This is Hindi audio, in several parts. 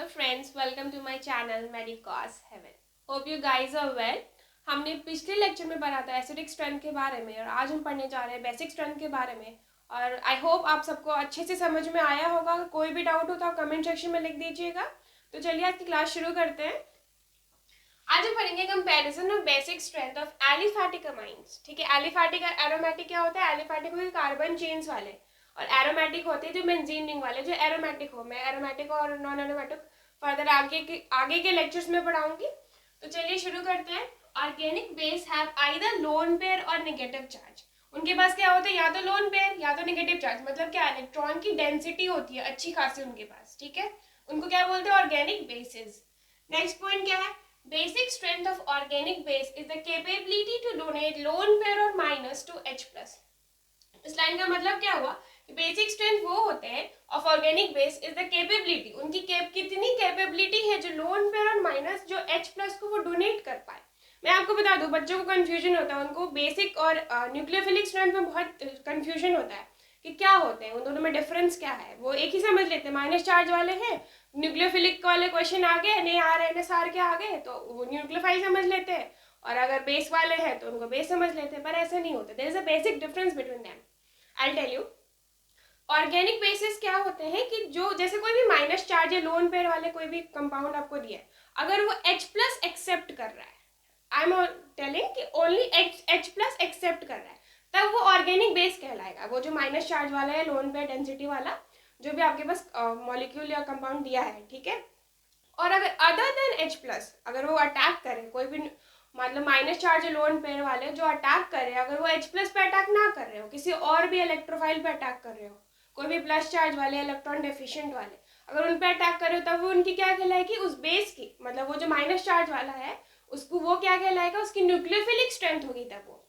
friends, welcome to my channel Medicos Heaven. Hope you guys are well. हमने पिछले लेक्चर में पढ़ा था एसिडिक स्ट्रेंथ के बारे में और आज हम पढ़ने जा रहे हैं बेसिक स्ट्रेंथ के बारे में। और आई होप आप सबको अच्छे से समझ में आया होगा। कोई भी डाउट हो तो कमेंट सेक्शन में लिख दीजिएगा। तो चलिए आज की क्लास शुरू करते हैं। आज हम पढ़ेंगे comparison of basic strength of aliphatic amines. ठीक है, एलिफैटिक और एरोमेटिक क्या होता है? एलिफैटिक होते कार्बन चेन्स वाले और एरोमेटिक होते हैं जो बेंजीन रिंग वाले। जो एरोमेटिक हो, मैं एरोमेटिक और नॉन एरोमेटिक फर्दर आगे के लेक्चर्स में पढ़ाऊंगी। तो चलिए शुरू करते हैं। Organic base have either lone pair और नेगेटिव चार्ज। उनके पास क्या होता है? या तो लोन पेयर या तो नेगेटिव चार्ज। मतलब क्या, इलेक्ट्रॉन की डेंसिटी होती है अच्छी खासी उनके पास। ठीक है, उनको क्या बोलते हैं? Organic basis. नेक्स्ट पॉइंट क्या है? Basic strength of organic base is the capability to donate lone pair or minus to H+. इस लाइन का मतलब क्या हुआ? बेसिक स्ट्रेंथ वो होते हैं of organic base is the capability. उनकी कितनी कैपेबिलिटी है जो लोन पेयर और माइनस जो H+ को वो डोनेट कर पाए। मैं आपको बता दूं, बच्चों को कंफ्यूजन होता है, उनको बेसिक और न्यूक्लियोफिलिक स्ट्रेंथ में बहुत कंफ्यूजन होता है कि क्या होते हैं, उन दोनों में डिफरेंस क्या है। वो एक ही समझ लेते हैं, माइनस चार्ज वाले हैं, न्यूक्लियोफिलिक वाले क्वेश्चन आ गए, नहीं आ रहे NSR के आ गए तो वो न्यूक्लियोफाइल समझ लेते हैं, और अगर बेस वाले हैं तो उनको बेस समझ लेते हैं। पर ऐसा नहीं होता, there is a basic difference between them. I tell you, organic bases क्या होते हैं कि जो जैसे कोई भी माइनस चार्ज या लोन पेयर वाले कोई भी कंपाउंड आपको दिया है, अगर वो H+ एक्सेप्ट कर रहा है, आई एम टेलिंग कि ओनली H+ एक्सेप्ट कर रहा है, तब वो ऑर्गेनिक बेस कहलाएगा। वो जो माइनस चार्ज वाला है, लोन पेयर डेंसिटी वाला, जो भी आपके पास मॉलिक्यूल या कंपाउंड दिया है, ठीक है। और अगर अदर देन H+, अगर वो अटैक करे, कोई भी मतलब माइनस चार्ज लोन पेयर वाले जो अटैक कर रहे हैं, अगर वो H+ पे अटैक ना कर रहे हो, किसी और भी इलेक्ट्रोफाइल पे अटैक कर रहे हो, कोई भी प्लस चार्ज वाले इलेक्ट्रॉन डेफिशिएंट वाले, अगर उन पे अटैक कर रहे हो, तब वो उनकी क्या कहलाएगी? उस बेस की, मतलब वो जो माइनस चार्ज वाला है उसको वो क्या कहलाएगा? उसकी न्यूक्लियोफिलिक स्ट्रेंथ होगी। तब वो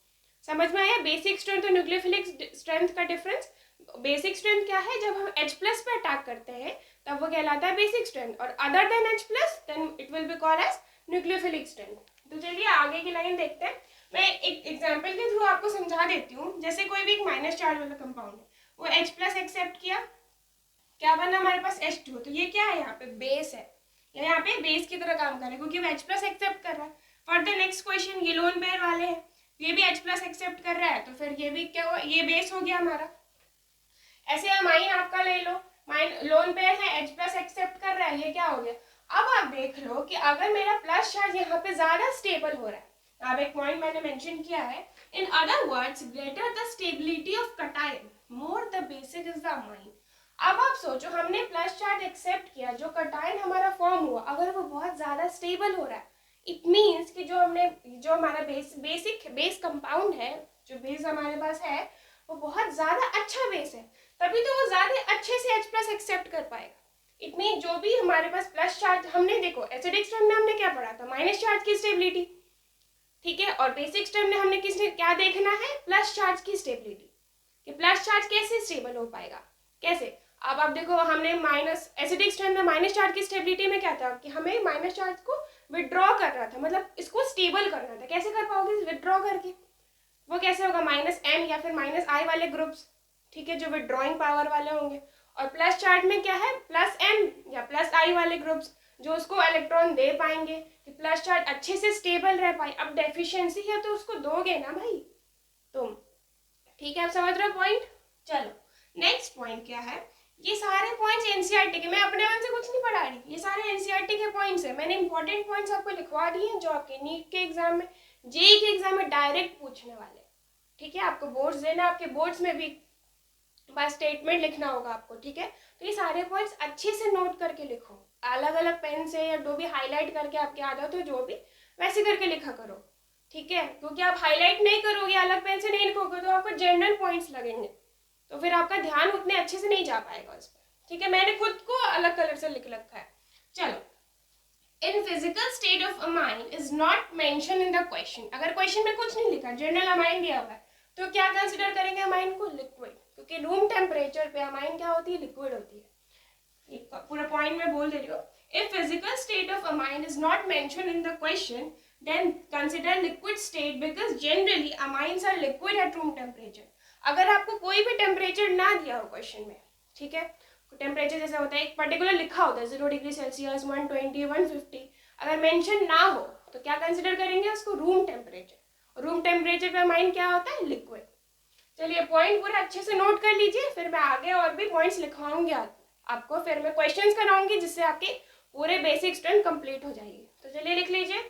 समझ में आया बेसिक स्ट्रेंथ और न्यूक्लियोफिलिक स्ट्रेंथ का डिफरेंस। बेसिक स्ट्रेंथ क्या है? जब हम H+ पे अटैक करते हैं तब वो कहलाता है बेसिक स्ट्रेंथ, और other than H+ then it will be called as nucleophilic strength. तो चलिए आगे की लाइन देखते हैं। मैं एक एग्जांपल के थ्रू आपको समझा देती हूँ। जैसे कोई भी एक माइनस चार्ज वाला कंपाउंड है, वो H+ एक्सेप्ट किया, क्या बना हमारे पास? H2। तो ये क्या है? यहाँ पे बेस है, यहाँ पे बेस की तरह काम कर रहा है क्योंकि वो H+ एक्सेप्ट कर रहा है। फॉर द नेक्स्ट क्वेश्चन, ये लोन पेयर वाले हैं, ये भी H+ एक्सेप्ट कर रहा है, तो फिर ये भी क्या हुआ? ये बेस हो गया हमारा। ऐसे अमाइन आपका ले लो, लोन पेयर है, H+ एक्सेप्ट कर रहा है, ये क्या हो गया? अब आप देख लो कि अगर मेरा प्लस चार्ज यहाँ पे ज्यादा स्टेबल हो रहा है, अब एक पॉइंट मैंने मेंशन किया है, in other words greater the stability of cation more the basic is the amine. अब आप सोचो, हमने प्लस चार्ज एक्सेप्ट किया, जो कटायन हमारा फॉर्म हुआ, अगर वो बहुत ज्यादा स्टेबल हो रहा है, इट मीन्स कि जो हमारा बेस कंपाउंड है, जो बेस हमारे पास है, वो बहुत ज्यादा अच्छा बेस है, तभी तो वो ज्यादा अच्छे से H+ एक्सेप्ट कर पाएगा। इट मीन जो भी हमारे पास प्लस चार्ज, हमने देखो एसिडिक स्ट्रेंथ में हमने क्या पढ़ा था? माइनस चार्ज की स्टेबिलिटी, ठीक है। और बेसिक स्ट्रेंथ में हमने क्या देखना है? प्लस चार्ज की स्टेबिलिटी, कि प्लस चार्ज कैसे स्टेबल हो पाएगा, कैसे। अब आप देखो, हमने माइनस एसिडिक स्ट्रेंथ में माइनस चार्ज की स्टेबिलिटी में क्या था कि हमें माइनस चार्ज को विड्रॉ करना था, मतलब इसको स्टेबल करना था। कैसे कर पाओगे? विड्रॉ करके। वो कैसे होगा? -M या फिर -I वाले ग्रुप्स, ठीक है, जो विड्रॉइंग पावर वाले होंगे। और प्लस चार्ज में क्या है? +M या +I वाले ग्रुप्स, जो उसको इलेक्ट्रॉन दे पाएंगे कि प्लस चार्ज अच्छे से स्टेबल रह पाए। अब डेफिशिएंसी है तो उसको दोगे ना भाई तुम, ठीक है। आप समझ रहे हो पॉइंट? चलो नेक्स्ट पॉइंट क्या है? ये सारे पॉइंट्स NCERT के, मैं अपने मन से कुछ नहीं पढ़ा रही, ये सारे NCERT के पॉइंट्स हैं। मैंने इंपॉर्टेंट पॉइंट्स आपको लिखवा दिए हैं जो आपके नीट के एग्जाम में, जेईई के एग्जाम में डायरेक्ट पूछने वाले, ठीक है। आपको बोर्ड्स देना, आपके बोर्ड्स में भी बस स्टेटमेंट लिखना होगा आपको, ठीक है। तो ये सारे पॉइंट्स अच्छे से नोट करके लिखो, अलग अलग पेन से या जो भी हाईलाइट करके आपकी आदत हो, जो भी वैसे करके लिखा करो, ठीक है। क्योंकि आप हाईलाइट नहीं करोगे, अलग पेन से नहीं लिखोगे, तो आपको जनरल पॉइंट्स लगेंगे, तो फिर आपका ध्यान उतने अच्छे से नहीं जा पाएगा उस पर, ठीक है। मैंने खुद को अलग कलर से लिख रखा है। चलो, in physical state of amine is not mention in the question. अगर क्वेश्चन में कुछ नहीं लिखा, जनरल अमाइन दिया हुआ है, तो क्या कंसिडर करेंगे अमाइन को? लिक्विड, क्योंकि रूम टेम्परेचर पे अमाइन क्या होती है? लिक्विड होती है। ये पूरा पॉइंट मैं बोल दे रही हूँ। If physical state of amine is not mention in the question then consider liquid state because generally amines are liquid at room temperature. अगर आपको कोई भी टेम्परेचर ना दिया हो क्वेश्चन में, ठीक है, टेम्परेचर जैसा होता है एक पर्टिकुलर लिखा होता है 0 डिग्री सेल्सियस 120 150, अगर मेंशन ना हो तो क्या कंसिडर करेंगे उसको रूम टेम्परेचर। रूम टेम्परेचर पे अमाइन क्या होता है लिक्विड। चलिए पॉइंट पूरा अच्छे से नोट कर लीजिए, फिर मैं आगे और भी पॉइंट्स लिखवाऊंगी आपको, फिर मैं क्वेश्चंस कराऊंगी जिससे आपके पूरे बेसिक स्ट्रेंथ कंप्लीट हो जाएगी। तो चलिए लिख लीजिए।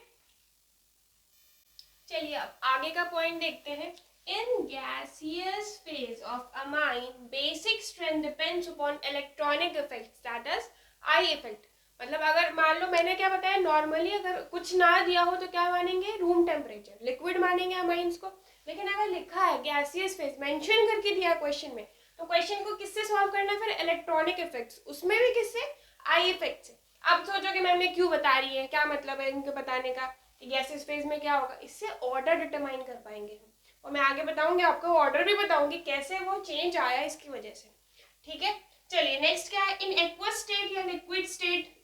चलिए अब आगे का पॉइंट देखते हैं। In gaseous phase of amine basic strength depends upon electronic effects that is I effect. मतलब अगर मान लो मैंने क्या बताया, नॉर्मली अगर कुछ ना दिया हो तो क्या मानेंगे रूम टेम्परेचर लिक्विड मानेंगे अमाइंस को, लेकिन अगर लिखा है गैसियस फेज मेंशन करके दिया क्वेश्चन में, तो क्वेश्चन को किससे सॉल्व करना है फिर इलेक्ट्रॉनिक इफेक्ट्स, उसमें भी किससे आई इफेक्ट से। अब सोचोगे मैम ने क्यों बता रही है, क्या मतलब है इनके बताने का कि गैसियस फेज में क्या होगा, इससे ऑर्डर डिटरमाइन कर पाएंगे हम, और मैं आगे बताऊंगी आपको ऑर्डर भी बताऊंगी कैसे वो चेंज आया इसकी वजह से। ठीक है, चलिए नेक्स्ट क्या है। इन एक्वस स्टेट या liquid state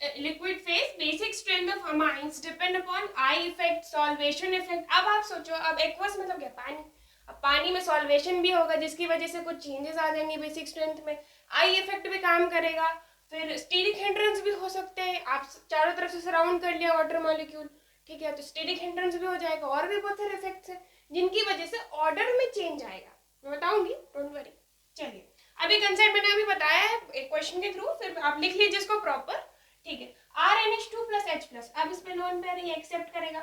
liquid phase basic strength of amines depend upon I effect solvation effect. अब आप सोचो, अब एक्वस मतलब क्या, पानी। अब पानी में सॉल्वेशन भी होगा जिसकी वजह से कुछ चेंजेस आ जाएंगे बेसिक स्ट्रेंथ में, आई इफेक्ट भी काम करेगा, फिर स्टीरिक हिंड्रेंस भी हो सकते हैं। आप चारों तरफ से सराउंड कर लिया वाटर मॉलिक्यूल, ठीक है, तो स्टीरिक हिंड्रेंस भी हो जाएगा, और भी बहुत सारे इफेक्ट्स हैं जिनकी वजह से ऑर्डर में चेंज आएगा, मैं बताऊंगी, डोंट वरी। चलिए अभी कंसेप्ट मैंने अभी बताया है एक क्वेश्चन के थ्रू, फिर आप लिख लीजिए इसको प्रॉपर। ठीक है, RNH2 प्लस H प्लस, अब इस पे लोन पेयर ये एक्सेप्ट करेगा।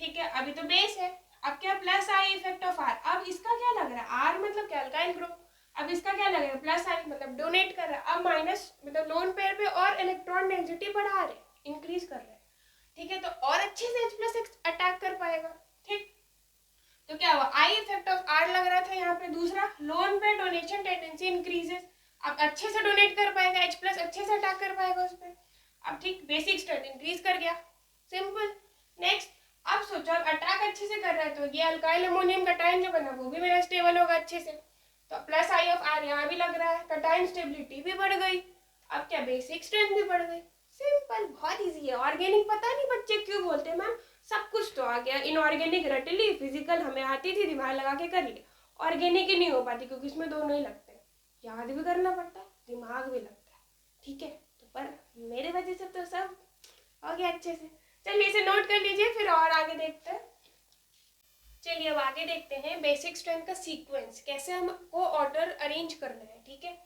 ठीक है, अभी तो बेस है, अब क्या plus I effect of R, अब इसका क्या लग रहा है, R मतलब क्या अल्काइल ग्रुप, अब इसका क्या लग रहा है प्लस आई मतलब डोनेट कर रहा है, अब माइनस मतलब लोन पेयर पे और इलेक्ट्रॉन डेंसिटी बढ़ा रहे इंक्रीज कर रहे हैं। ठीक है, तो और अच्छे से H प्लस अटैक कर पाएगा। ठीक, तो क्या हुआ आई इफेक्ट ऑफ R लग रहा था यहाँ पे, दूसरा lone pair donation tendency increases, अब अच्छे से डोनेट कर पाएगा, H प्लस अच्छे से अटैक कर पाएगा उस पर। अब ठीक बेसिक स्ट्रेंथ इंक्रीज कर गया, सिंपल। नेक्स्ट अब सोचो अब अटैक अच्छे से कर रहा है तो ये अल्काइल अमोनियम कटायन जो बना वो भी मेरा स्टेबल होगा अच्छे से, तो प्लस आई ऑफ आर यहाँ भी लग रहा है, कटायन स्टेबिलिटी भी बढ़ गई, अब क्या बेसिक स्ट्रेंथ भी बढ़ गई। सिंपल, बहुत इजी है। ऑर्गेनिक पता नहीं बच्चे क्यों बोलते हैं मैम सब कुछ तो आ गया, इनऑर्गेनिक रट ली, फिजिकल हमें आती थी दिमाग लगा के कर ली, ऑर्गेनिक ही नहीं हो पाती क्योंकि इसमें दोनों ही लगते हैं, याद भी करना पड़ता है दिमाग भी लगता है। ठीक है, पर मेरे वजह से तो सब हो गया अच्छे से। चलिए इसे नोट कर लीजिए, फिर और आगे देखते हैं। चलिए अब आगे देखते हैं बेसिक स्ट्रेंथ का सीक्वेंस, कैसे हमको ऑर्डर अरेंज करना है। ठीक है,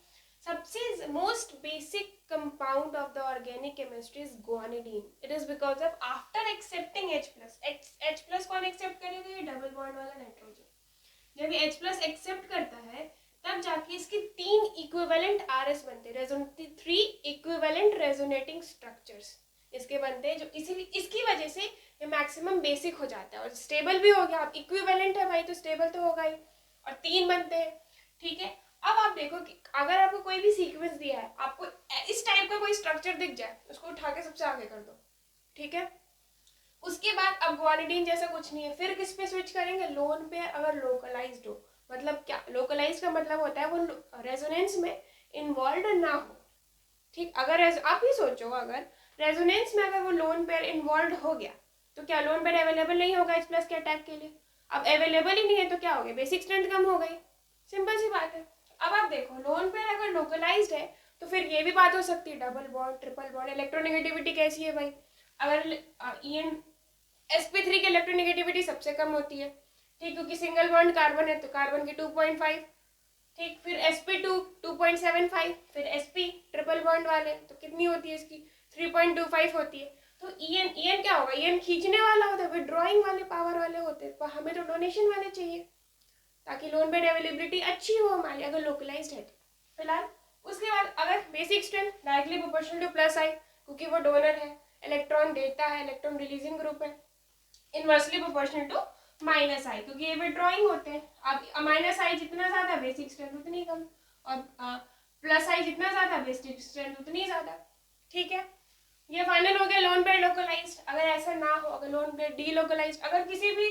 सबसे most basic compound of the organic chemistry is guanidine. It is because of after accepting H plus कौन एक्सेप्ट करेगा, ये डबल बॉन्ड वाला नाइट्रोजन। जब ये H प्लस एक्सेप्ट करता है तब जाके इसके 3 इक्विवेलेंट RS बनते हैं, 3 इक्विवेलेंट रेजोनेटिंग स्ट्रक्चर्स इसके बनते हैं, जो इसीलिए इसकी वजह से ये मैक्सिमम बेसिक हो जाता है और स्टेबल भी हो गया। अब इक्विवेलेंट है भाई तो स्टेबल तो होगा ही, और 3 बनते हैं। ठीक है, अब आप देखो कि अगर आपको कोई भी सीक्वेंस दिया है, आपको इस टाइप का कोई स्ट्रक्चर दिख जाए, उसको उठा के सबसे आगे कर दो। ठीक है, उसके बाद अब गुआनिडीन जैसा कुछ नहीं है, फिर किस पे स्विच करेंगे, लोन पे। अगर लोकलाइज्ड हो, मतलब क्या लोकलाइज का मतलब होता है वो रेजोनेंस में इन्वॉल्व ना हो। ठीक, अगर आप ही सोचो अगर रेजोनेंस में अगर वो लोन पेयर इन्वॉल्व हो गया तो क्या लोन पेयर अवेलेबल नहीं होगा H प्लस के अटैक के लिए, अब अवेलेबल ही नहीं है तो क्या हो गया, बेसिक स्ट्रेंथ कम हो गई, सिंपल सी बात है। अब आप देखो लोन पेयर अगर लोकलाइज्ड है तो फिर ये भी बात हो सकती है double bond triple bond, electronegativity कैसी है भाई, अगर sp3 की इलेक्ट्रोनेगेटिविटी सबसे कम होती है। ठीक, क्योंकि सिंगल बॉन्ड कार्बन है तो कार्बन की 2.5, ठीक, फिर sp2 2.75, फिर sp ट्रिपल बॉन्ड वाले तो कितनी होती है इसकी 3.25 होती है। तो en क्या होगा, en खींचने वाला होता है, विड्रॉइंग वाले पावर वाले होते हैं, पर हमें तो डोनेशन वाले चाहिए ताकि लोन बेड अवेलेबिलिटी अच्छी हो हमारी अगर लोकलाइज्ड है तो। फिलहाल उसके बाद अगर basic strength directly proportional to plus I, क्योंकि वो डोनर है, इलेक्ट्रॉन देता है, इलेक्ट्रॉन रिलीजिंग ग्रुप है, inversely proportional to minus I क्योंकि ये विड्रॉइंग होते हैं। अब माइनस आई जितना ज्यादा बेसिक स्ट्रेंथ उतनी कम, और प्लस आई जितना ज्यादा बेसिक स्ट्रेंथ उतनी ज्यादा। ठीक है, ये फाइनल हो गया लोन पेयर लोकलाइज्ड। अगर ऐसा ना हो, अगर लोन पेयर डी लोकलाइज्ड, अगर किसी भी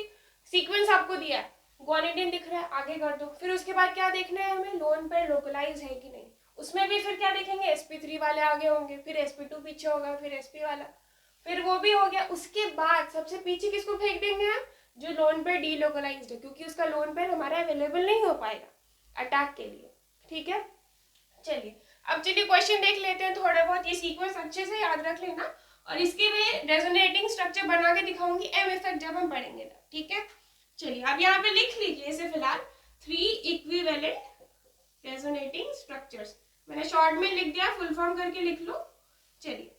सीक्वेंस आपको दिया है, गुआनिडीन दिख रहा है आगे कर दो, फिर उसके बाद क्या देखना है हमें, लोन पेयर लोकलाइज है कि नहीं, उसमें भी फिर क्या देखेंगे, sp3 वाले आगे होंगे, फिर sp2 पीछे होगा, फिर sp वाला, फिर वो भी हो गया। उसके बाद सबसे पीछे किसको फेंक देंगे हम, जो लोन पेयर डी लोकलाइज्ड है, क्योंकि उसका लोन पेयर हमारा अवेलेबल नहीं हो पाएगा अटैक के लिए। ठीक है, चलिए अब चलिए क्वेश्चन देख लेते हैं थोड़ा बहुत, ये सीक्वेंस अच्छे से याद रख लेना और इसके मैं रेजोनेटिंग स्ट्रक्चर बना के दिखाऊंगी एम इफेक्ट जब हम पढ़ेंगे तब, ठीक है। चलिए अब यहाँ पे लिख लीजिए इसे फिलहाल, 3 इक्विवेलेंट रेजोनेटिंग स्ट्रक्चर्स, मैंने शॉर्ट में लिख दिया, फुल फॉर्म करके लिख लो। चलिए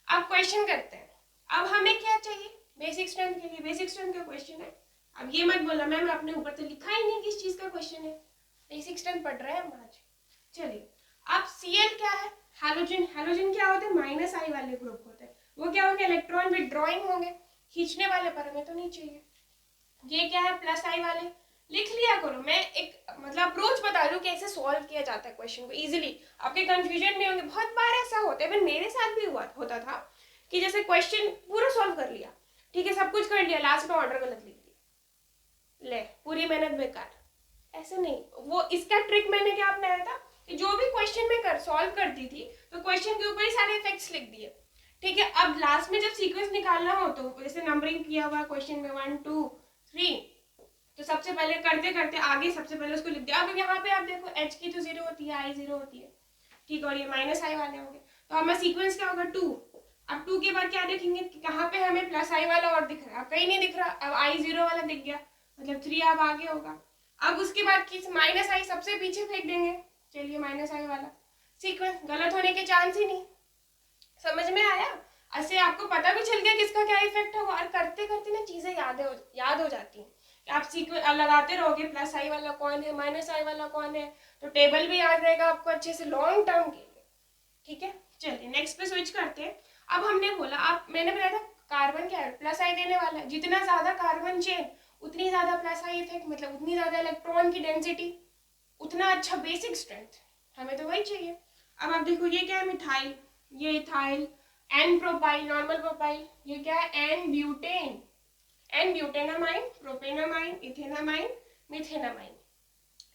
अब क्वेश्चन करते हैं। अब हमें क्या चाहिए बेसिक स्ट्रेंथ के लिए, बेसिक स्ट्रेंथ का क्वेश्चन है। अब ये मत बोलना मैम आपने ऊपर तो लिखा ही नहीं किस चीज का क्वेश्चन है, बेसिक स्ट्रेंथ पढ़ रहे हैं हम आज। चलिए अब Cl क्या है, हैलोजन। हैलोजन क्या होते हैं, माइनस आई वाले ग्रुप होते हैं, वो क्या होंगे, इलेक्ट्रॉन विथड्रॉइंग होंगे, खींचने वाले, पर हमें तो नहीं चाहिए। ये क्या है, प्लस आई वाले, लिख लिया करो। मैं एक मतलब अप्रोच बता रही हूँ कैसे सॉल्व किया जाता है क्वेश्चन को इजीली, आपके कंफ्यूजन में होंगे। बहुत बार ऐसा होता है, इवन मेरे साथ भी होता था कि जैसे क्वेश्चन पूरा सॉल्व कर लिया, ठीक है, सब कुछ कर लिया, लास्ट में ऑर्डर गलत लिख दिया, ले पूरी मेहनत बेकार। ऐसे नहीं, वो इसका ट्रिक मैंने क्या अपनाया था कि जो भी क्वेश्चन में सॉल्व करती थी तो क्वेश्चन के ऊपर ही सारे इफेक्ट्स लिख दिए, ठीक है। अब लास्ट में जब सीक्वेंस निकालना हो तो जैसे नंबरिंग किया हुआ क्वेश्चन में 1 2 3, तो सबसे पहले करते करते आगे सबसे पहले उसको लिख दिया। अब यहाँ पे आप देखो H की तो 0 होती है, I 0 होती है, ठीक, और ये माइनस आई वाले होंगे, तो हमारा सीक्वेंस क्या होगा 2। अब 2 के बाद क्या देखेंगे कि कहाँ पे हमें प्लस आई वाला और दिख रहा है, अब कहीं नहीं दिख रहा, अब I 0 वाला दिख गया, मतलब 3 अब आगे होगा। अब उसके बाद किस माइनस आई सबसे पीछे फेंक देंगे, चलिए माइनस आई वाला, सीक्वेंस गलत होने के चांस ही नहीं। समझ में आया, ऐसे आपको पता भी चल गया किसका क्या इफेक्ट होगा, और करते करते ना चीजें याद हो जाती हैं कि आप सीक्वेंस लगाते रहोगे, प्लस आई वाला कौन है, माइनस आई वाला कौन है, तो टेबल भी याद रहेगा आपको अच्छे से लॉन्ग टर्म के लिए, ठीक है। चलिए नेक्स्ट पे स्विच करते हैं। अब हमने बोला, आप मैंने बताया था कार्बन क्या है, प्लस आई देने वाला है, जितना ज्यादा कार्बन चेन उतनी ज्यादा प्लस आई इफेक्ट, मतलब उतनी ज्यादा इलेक्ट्रॉन की डेंसिटी, उतना अच्छा बेसिक स्ट्रेंथ, हमें तो वही चाहिए। अब आप देखो ये क्या है, मिथाइल, ये ethyl, N propyl, normal propyl, ये क्या है N butane, N butanamine, propanamine, ethanamine, methanamine,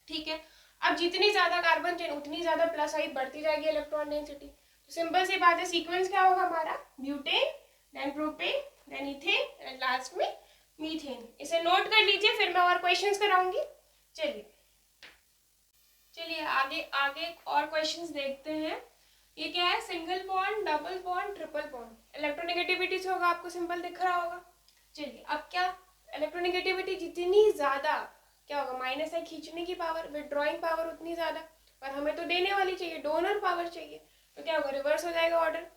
ठीक है। अब जितनी ज्यादा कार्बन चेन उतनी ज्यादा प्लस आई बढ़ती जाएगी इलेक्ट्रॉन डेंसिटी, तो सिंपल सी बात है, सीक्वेंस क्या होगा हमारा, butane, then propane, then ethane and last में मीथेन। इसे नोट कर लीजिए, फिर मैं और क्वेश्चंस कराऊंगी। चलिए आगे आगे और क्वेश्चंस देखते हैं। ये क्या है, single bond, double bond, triple bond, electronegativity से होगा, आपको सिंपल दिख रहा होगा। चलिए अब क्या, इलेक्ट्रोनेगेटिविटी जितनी ज्यादा क्या होगा, माइनस है खींचने की पावर, विथड्रॉइंग पावर उतनी ज्यादा, पर हमें तो देने वाली चाहिए, डोनर पावर चाहिए, तो क्या होगा, रिवर्स हो जाएगा ऑर्डर।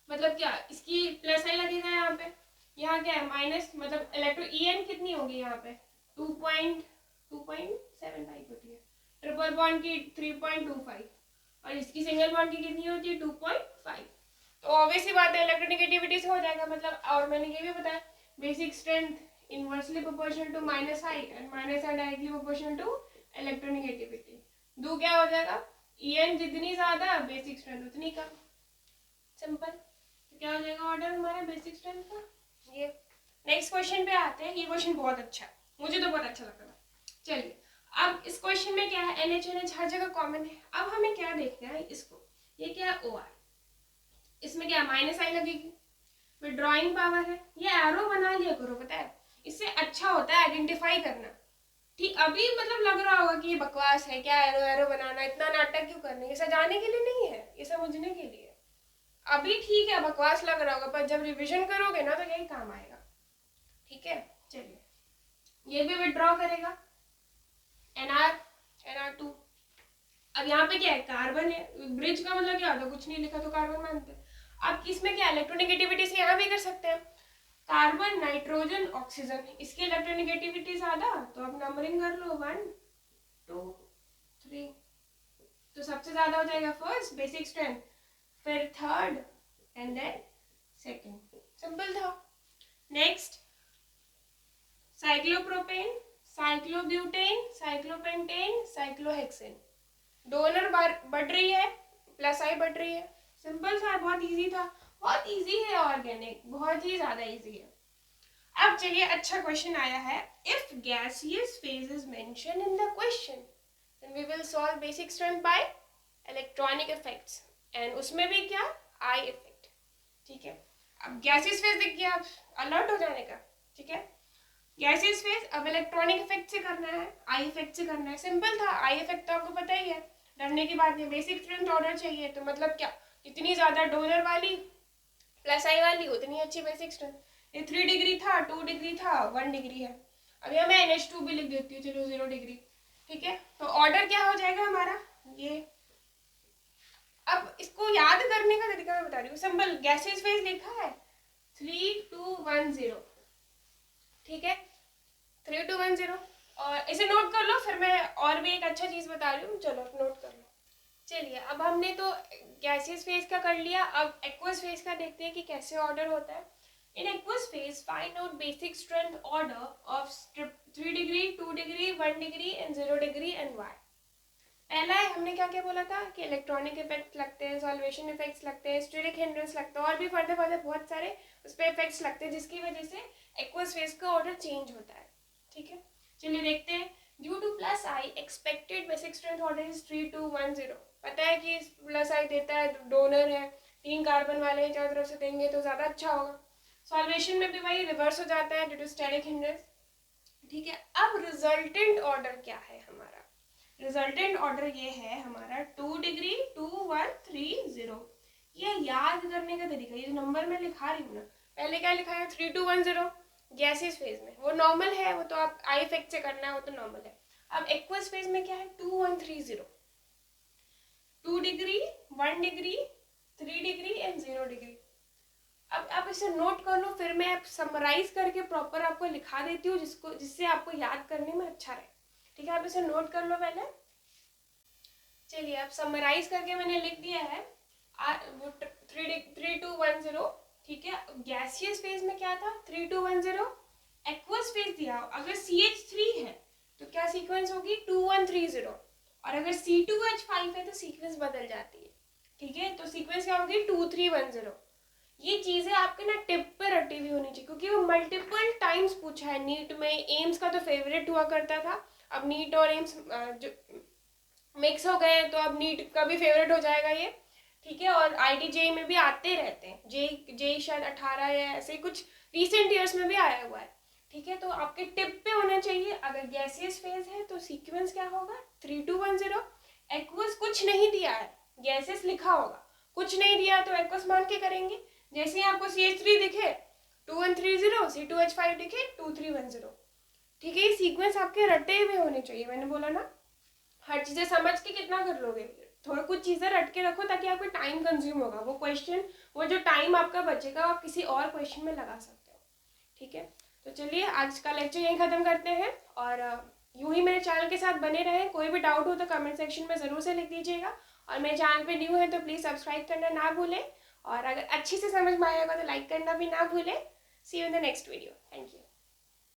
मतलब क्या, इसकी प्लस आई लगेगा यहाँ पे, यहाँ क्या है माइनस, मतलब इलेक्ट्रो En कितनी होगी यहाँ पे 2.75 होती है, ट्रिपल बॉन्ड की 3.25, और इसकी सिंगल बॉन्ड की कितनी होती है 2.5, तो ऑब्वियस सी बात है इलेक्ट्रोनेगेटिविटी से हो जाएगा। मतलब और मैंने ये भी बताया basic strength inversely proportional to minus I and minus I directly proportional to electronegativity, दो क्या हो जाएगा, En जितनी ज्यादा बेसिक स्ट्रेंथ उतनी कम, सिंपल। तो क्या हो जाएगा ऑर्डर हमारा बेसिक स्ट्रेंथ का। ये नेक्स्ट क्वेश्चन पे आते हैं, ये क्वेश्चन बहुत अच्छा है, मुझे तो बहुत अच्छा लगा था। चलिए अब इस क्वेश्चन में क्या है, NH हर जगह कॉमन है। अब हमें क्या देखना है इसको, ये क्या है OR, इसमें क्या माइनस आई लगेगी, विथड्रॉइंग पावर है, ये एरो बना लिया करो, पता है इससे अच्छा होता है आइडेंटिफाई करना, ठीक। अभी मतलब लग रहा होगा कि ये बकवास है, क्या एरो एरो बनाना, इतना नाटक क्यों करने, ये सजाने के लिए नहीं है, ये समझने के लिए। अभी ठीक है बकवास लग रहा होगा, पर जब रिवीजन करोगे ना तो यही काम आएगा, ठीक है। चलिए ये भी विथड्रॉ करेगा NR2। अब यहाँ पे क्या है, कार्बन है, ब्रिज का मतलब क्या होता है, कुछ नहीं लिखा तो कार्बन मानते हैं। अब इसमें क्या इलेक्ट्रोनेगेटिविटी से यहाँ भी कर सकते हैं, कार्बन, नाइट्रोजन, ऑक्सीजन, इसकी इलेक्ट्रोनेगेटिविटी ज्यादा, तो अब नंबरिंग कर लो 1 2 3, तो सबसे ज्यादा हो जाएगा फर्स्ट बेसिक स्ट्रेंथ, फिर third and then second, simple था। Next cyclopropane, cyclobutane, cyclopentane, cyclohexane, donor बढ़ रही है, प्लस आई बढ़ रही है, सिंपल था, बहुत इजी था, बहुत इजी है ऑर्गेनिक, बहुत ही ज्यादा इजी है। अब चलिए अच्छा क्वेश्चन आया है, if gaseous phase is mention in the question then we will solve basic strength by electronic effects, and उसमें भी क्या आई इफेक्ट, ठीक है। अब गैसियस फेज दिख गया, अलर्ट हो जाने का, ठीक है। गैसियस फेज अब इलेक्ट्रॉनिक इफेक्ट से करना है, आई इफेक्ट से करना है, सिंपल था। आई इफेक्ट तो आपको पता ही है, डरने की बात नहीं। बेसिक स्ट्रेंथ ऑर्डर चाहिए तो मतलब क्या, जितनी ज़्यादा डोनर वाली प्लस आई वाली उतनी अच्छी बेसिक स्ट्रेंथ। ये 3 डिग्री था, 2 डिग्री था, 1 डिग्री है। अब यहाँ मैं NH2 भी लिख देती हूँ, चलो 0 डिग्री। ठीक है, तो ऑर्डर क्या हो जाएगा हमारा ये। अब इसको याद करने का तरीका मैं बता रही हूँ। सिंपल गैसेस फेज लिखा है 3 2 1 0। ठीक है, 3 2 1 0 और इसे नोट कर लो, फिर मैं और भी एक अच्छा चीज़ बता रही हूँ, चलो नोट कर लो। चलिए, अब हमने तो गैसियस फेज का कर लिया, अब एक्वस फेज का देखते हैं कि कैसे ऑर्डर होता है। इन एक्वस फेज find out basic strength order of 3 degree, 2 degree, 1 degree and 0 degree and Y. पहला है, हमने क्या क्या बोला था कि इलेक्ट्रॉनिक इफेक्ट्स लगते हैं, सॉल्वेशन इफेक्ट्स लगते हैं, स्टेरिक हिंड्रेंस लगता है, और भी फर्दर फर्दर बहुत सारे उस पर इफेक्ट्स लगते हैं, जिसकी वजह से एक्वस फेज का ऑर्डर चेंज होता है। ठीक है, चलिए देखते हैं। Due to plus I expected basic strength order is 3 2 1 0। पता है कि प्लस आई देता है, डोनर है, 3 कार्बन वाले हैं, चारों तरफ से देंगे तो ज़्यादा अच्छा होगा। सॉल्वेशन में भी वही रिवर्स हो जाता है ड्यू टू स्टेरिक हिंड्रेंस। ठीक है, अब रिजल्टेंट ऑर्डर क्या है हमारा। रिजल्टेंट ऑर्डर ये है हमारा 2 डिग्री 2 1 3 0। ये याद करने का तरीका, ये नंबर मैं लिखा रही हूँ ना, पहले क्या लिखा है 3 2 1 0 गैसेस फेज में, वो नॉर्मल है, वो तो आप आई इफेक्ट से करना है, वो तो नॉर्मल है। अब एक्वस फेज में क्या है 2 1 3 0, 2 degree 1 degree 3 degree and 0 degree. अब आप इसे नोट कर लो, फिर मैं समराइज करके प्रॉपर आपको लिखा देती हूँ, जिससे आपको याद करने में अच्छा रहे। ठीक है, आप इसे नोट कर लो पहले। चलिए, अब समराइज करके मैंने लिख दिया है 3 2 1 0। ठीक है, गैसियस फेज में क्या था 3 2 1 0। एक्वस फेज दिया, अगर CH3 है तो क्या सीक्वेंस होगी 2 1 3 0, और अगर C2H5 है तो सीक्वेंस बदल जाती है। ठीक है, तो सीक्वेंस क्या होगी 2 3 1 0। ये चीज़ें आपके ना टिप पे रटी हुई होनी चाहिए, क्योंकि वो मल्टीपल टाइम्स पूछा है नीट में। एम्स का तो फेवरेट हुआ करता था, अब नीट और एम्स जो मिक्स हो गए हैं, तो अब नीट का भी फेवरेट हो जाएगा ये। ठीक है, और IIT-JEE में भी आते रहते हैं, जेई शायद 18 या ऐसे ही कुछ रिसेंट ईयर्स में भी आया हुआ है। ठीक है, तो आपके टिप पे होना चाहिए, अगर गैसियस फेज है तो सीक्वेंस क्या होगा 3 2 1 0। एक्वस कुछ नहीं दिया है, गैसेस लिखा होगा, कुछ नहीं दिया तो एक्वस मान के करेंगे। जैसे ही आपको CH3 दिखे 2 1 3 0, C2H5 दिखे 2 3 1 0। ठीक है, ये सीक्वेंस आपके रटे हुए होने चाहिए, मैंने बोला ना। हर चीज़ें समझ के कितना कर लोगे, थोड़ा कुछ चीज़ें रट के रखो, ताकि आपको टाइम कंज्यूम होगा, वो क्वेश्चन, वो जो टाइम आपका बचेगा आप किसी और क्वेश्चन में लगा सकते हो। ठीक है, तो चलिए आज का लेक्चर यहीं ख़त्म करते हैं, और यूं ही मेरे चैनल के साथ बने रहें। कोई भी डाउट हो तो कमेंट सेक्शन में ज़रूर से लिख दीजिएगा, और मेरे चैनल पे न्यू है तो प्लीज़ सब्सक्राइब करना ना भूलें, और अगर अच्छी से समझ में आएगा तो लाइक करना भी ना भूलें। See you in the next video, thank you.